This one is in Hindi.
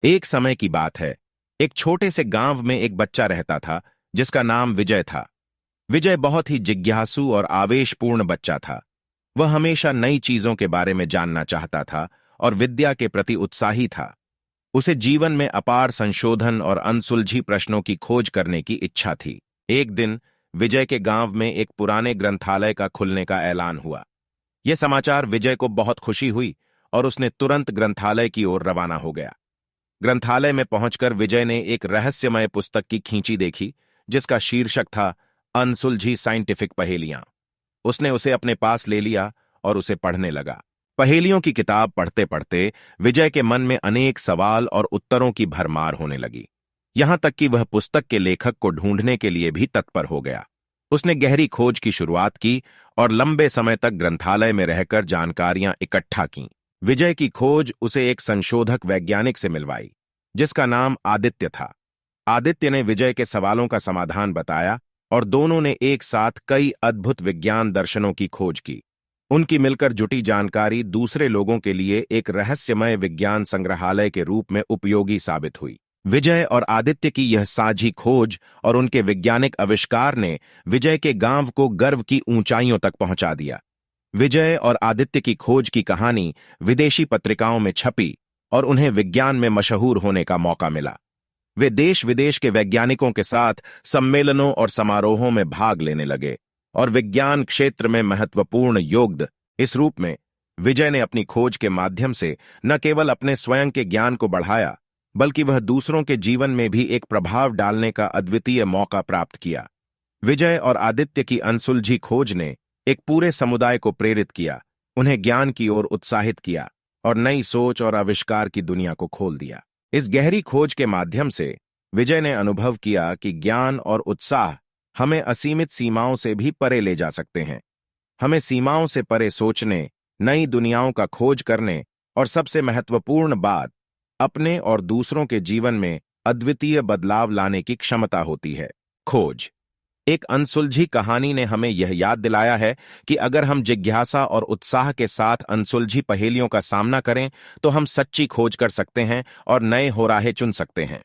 एक समय की बात है। एक छोटे से गांव में एक बच्चा रहता था जिसका नाम विजय था। विजय बहुत ही जिज्ञासु और आवेशपूर्ण बच्चा था। वह हमेशा नई चीजों के बारे में जानना चाहता था और विद्या के प्रति उत्साही था। उसे जीवन में अपार संशोधन और अनसुलझी प्रश्नों की खोज करने की इच्छा थी। एक दिन विजय के गांव में एक पुराने ग्रंथालय का खुलने का ऐलान हुआ। यह समाचार विजय को बहुत खुशी हुई और उसने तुरंत ग्रंथालय की ओर रवाना हो गया। ग्रंथालय में पहुंचकर विजय ने एक रहस्यमय पुस्तक की खींची देखी जिसका शीर्षक था अनसुलझी साइंटिफिक पहेलियां। उसने उसे अपने पास ले लिया और उसे पढ़ने लगा। पहेलियों की किताब पढ़ते पढ़ते विजय के मन में अनेक सवाल और उत्तरों की भरमार होने लगी। यहां तक कि वह पुस्तक के लेखक को ढूंढने के लिए भी तत्पर हो गया। उसने गहरी खोज की शुरुआत की और लंबे समय तक ग्रंथालय में रहकर जानकारियां इकट्ठा कीं। विजय की खोज उसे एक संशोधक वैज्ञानिक से मिलवाई जिसका नाम आदित्य था। आदित्य ने विजय के सवालों का समाधान बताया और दोनों ने एक साथ कई अद्भुत विज्ञान दर्शनों की खोज की। उनकी मिलकर जुटी जानकारी दूसरे लोगों के लिए एक रहस्यमय विज्ञान संग्रहालय के रूप में उपयोगी साबित हुई। विजय और आदित्य की यह साझी खोज और उनके वैज्ञानिक आविष्कार ने विजय के गांव को गर्व की ऊंचाइयों तक पहुंचा दिया। विजय और आदित्य की खोज की कहानी विदेशी पत्रिकाओं में छपी और उन्हें विज्ञान में मशहूर होने का मौका मिला। वे देश विदेश के वैज्ञानिकों के साथ सम्मेलनों और समारोहों में भाग लेने लगे और विज्ञान क्षेत्र में महत्वपूर्ण योगदान। इस रूप में विजय ने अपनी खोज के माध्यम से न केवल अपने स्वयं के ज्ञान को बढ़ाया बल्कि वह दूसरों के जीवन में भी एक प्रभाव डालने का अद्वितीय मौका प्राप्त किया। विजय और आदित्य की अनसुलझी खोज ने एक पूरे समुदाय को प्रेरित किया, उन्हें ज्ञान की ओर उत्साहित किया और नई सोच और आविष्कार की दुनिया को खोल दिया। इस गहरी खोज के माध्यम से विजय ने अनुभव किया कि ज्ञान और उत्साह हमें असीमित सीमाओं से भी परे ले जा सकते हैं। हमें सीमाओं से परे सोचने, नई दुनियाओं का खोज करने और सबसे महत्वपूर्ण बात, अपने और दूसरों के जीवन में अद्वितीय बदलाव लाने की क्षमता होती है। खोज। एक अनसुलझी कहानी ने हमें यह याद दिलाया है कि अगर हम जिज्ञासा और उत्साह के साथ अनसुलझी पहेलियों का सामना करें तो हम सच्ची खोज कर सकते हैं और नए होराहे चुन सकते हैं।